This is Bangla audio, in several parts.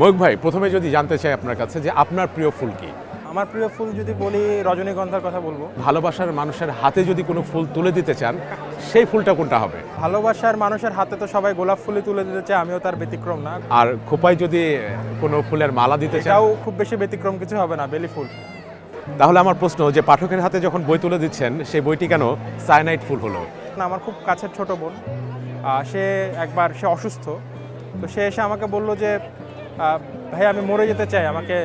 ময়ূক ভাই, প্রথমে যদি জানতে চাই আপনার কাছে যে আপনার প্রিয় ফুল কি? আমার প্রিয় ফুল যদি বলি রজনীগন্ধার কথা বলবো। ভালোবাসার মানুষের হাতে যদি কোনো ফুল তুলে দিতে চান, সেই ফুলটা কোনটা হবে? ভালোবাসার মানুষের হাতে তো সবাই গোলাপ ফুলই তুলে দিতে চায়, আমিও তার ব্যতিক্রম না। আর খোপায় যদি কোনো ফুলের মালা দিতে চান? এটাও খুব বেশি ব্যতিক্রম কিছু হবে না, বেলি ফুল। তাহলে আমার প্রশ্ন, যে পাঠকের হাতে যখন বই তুলে দিচ্ছেন, সেই বইটি কেন সায়ানাইড ফুল হলো? না, আমার খুব কাছের ছোট বোন, সে অসুস্থ, তো সে এসে আমাকে বলল যে ভাই আমি মরে যেতে চাই, আমাকে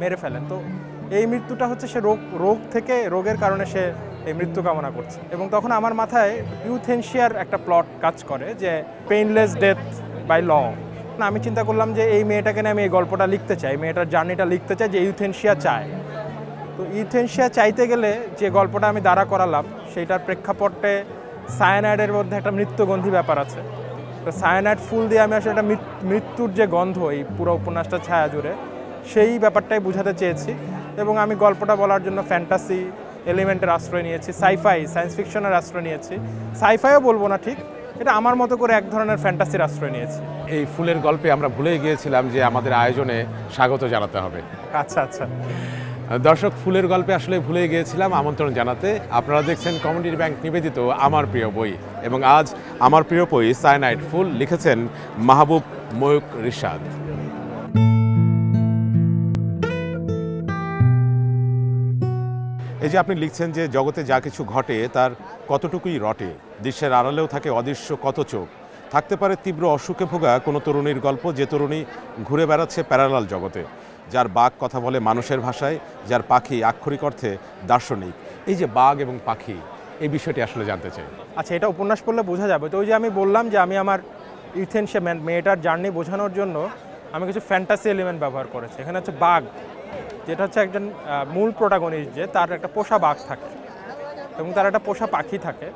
মেরে ফেলেন। তো এই মৃত্যুটা হচ্ছে সে রোগের কারণে সে এই মৃত্যু কামনা করছে। এবং তখন আমার মাথায় ইউথেনশিয়ার একটা প্লট কাজ করে, যে পেইনলেস ডেথ বাই ল। না, আমি চিন্তা করলাম যে এই মেয়েটাকে নিয়ে আমি এই গল্পটা লিখতে চাই, মেয়েটার জার্নিটা লিখতে চাই, যে ইউথেনশিয়া চায়। তো ইউথেনশিয়া চাইতে গেলে যে গল্পটা আমি দাঁড়া করালাম, সেইটার প্রেক্ষাপটে সায়ানাইডের মধ্যে একটা মৃত্যুগন্ধি ব্যাপার আছে। তো সায়ানাইড ফুল দিয়ে আমি আসলে একটা মৃত্যুর যে গন্ধ এই পুরো উপন্যাসটা ছায়া জুড়ে, সেই ব্যাপারটাই বোঝাতে চেয়েছি। এবং আমি গল্পটা বলার জন্য ফ্যান্টাসি এলিমেন্টের আশ্রয় নিয়েছি, সায়েন্স ফিকশনের আশ্রয় নিয়েছি। সাইফাইও বলবো না ঠিক, এটা আমার মতো করে এক ধরনের ফ্যান্টাসির আশ্রয় নিয়েছি। এই ফুলের গল্পে আমরা ভুলেই গিয়েছিলাম যে আমাদের আয়োজনে স্বাগত জানাতে হবে। আচ্ছা। দর্শক, ফুলের গল্পে আসলে ভুলে গিয়েছিলাম আমন্ত্রণ জানাতে। আপনারা দেখছেন কমিউনিটি ব্যাংক নিবেদিত আমার প্রিয় বই, এবং আজ আমার প্রিয় বই সায়ানাইড ফুল লিখেছেন মাহবুব ময়ূক রিশাদ। এই যে আপনি লিখছেন যে জগতে যা কিছু ঘটে তার কতটুকুই রটে, দৃশ্যের আড়ালেও থাকে অদৃশ্য কত চোখ। থাকতে পারে তীব্র অসুখে ভোগা কোনো তরুণীর গল্প, যে তরুণী ঘুরে বেড়াচ্ছে প্যারালাল জগতে, যার বাঘ কথা বলে মানুষের ভাষায়, যার পাখি আক্ষরিক অর্থে দার্শনিক। এই যে বাঘ এবং পাখি, এই বিষয়টি আসলে জানতে চাই। আচ্ছা, এটা উপন্যাস পড়লে বোঝা যাবে। তো ওই যে আমি বললাম যে আমি আমার ইউথেনশিয়া মেয়েটার জার্নি বোঝানোর জন্য আমি কিছু ফ্যান্টাসি এলিমেন্ট ব্যবহার করেছি। এখানে হচ্ছে বাঘ, যেটা হচ্ছে একজন মূল প্রোটাগনিস্ট, যে তার একটা পোষা বাঘ থাকে এবং তার একটা পোষা পাখি থাকে,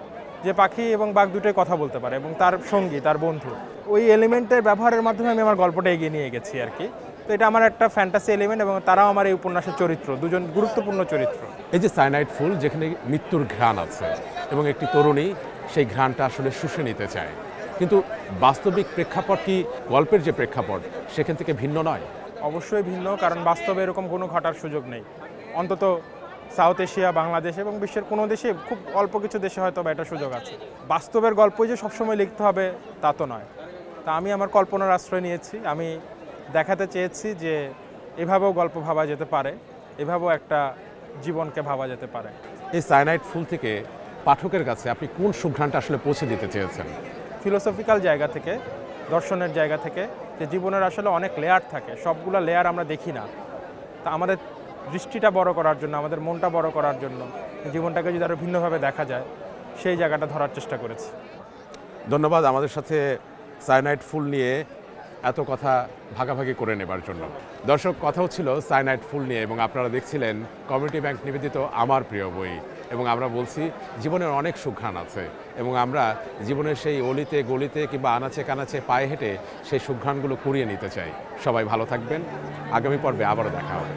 যে পাখি এবং বাঘ দুটোই কথা বলতে পারে, এবং তার সঙ্গী, তার বন্ধু। ওই এলিমেন্টের ব্যবহারের মাধ্যমে আমি আমার গল্পটা এগিয়ে নিয়ে গেছি আর কি। তো এটা আমার একটা ফ্যান্টাসি এলিমেন্ট, এবং তারাও আমার এই উপন্যাসের চরিত্র, দুজন গুরুত্বপূর্ণ চরিত্র। এই যে সায়ানাইড ফুল, যেখানে মৃত্যুর ঘ্রাণ আছে এবং একটি তরুণী সেই ঘ্রাণটা আসলে শুষে নিতে চায়, কিন্তু বাস্তবিক প্রেক্ষাপট কি গল্পের যে প্রেক্ষাপট সেখান থেকে ভিন্ন নয়? অবশ্যই ভিন্ন, কারণ বাস্তবে এরকম কোনো ঘটার সুযোগ নেই। অন্তত সাউথ এশিয়া, বাংলাদেশ এবং বিশ্বের কোনো দেশে, খুব অল্প কিছু দেশে হয়তো বা এটা সুযোগ আছে। বাস্তবের গল্পই যে সবসময় লিখতে হবে তা তো নয়। তা আমি আমার কল্পনার আশ্রয় নিয়েছি। আমি দেখাতে চেয়েছি যে এভাবেও গল্প ভাবা যেতে পারে, এভাবেও একটা জীবনকে ভাবা যেতে পারে। এই সায়ানাইড ফুল থেকে পাঠকের কাছে আপনি কোন সুঘ্রাণটা আসলে পৌঁছে দিতে চেয়েছেন? ফিলোসফিক্যাল জায়গা থেকে, দর্শনের জায়গা থেকে, যে জীবনের আসলে অনেক লেয়ার থাকে, সবগুলো লেয়ার আমরা দেখি না। তা আমাদের দৃষ্টিটা বড় করার জন্য, আমাদের মনটা বড় করার জন্য, জীবনটাকে যদি আরও ভিন্নভাবে দেখা যায়, সেই জায়গাটা ধরার চেষ্টা করেছি। ধন্যবাদ আমাদের সাথে সায়ানাইড ফুল নিয়ে এত কথা ভাগাভাগি করে নেবার জন্য। দর্শক, কথা হচ্ছিল সায়ানাইড ফুল নিয়ে, এবং আপনারা দেখছিলেন কমিউনিটি ব্যাংক নিবেদিত আমার প্রিয় বই। এবং আমরা বলছি জীবনের অনেক সুঘ্রাণ আছে, এবং আমরা জীবনের সেই অলিতে গলিতে কিংবা আনাচে কানাচে পায়ে হেঁটে সেই সুঘ্রাণগুলো কুড়িয়ে নিতে চাই। সবাই ভালো থাকবেন, আগামী পর্বে আবারও দেখা হবে।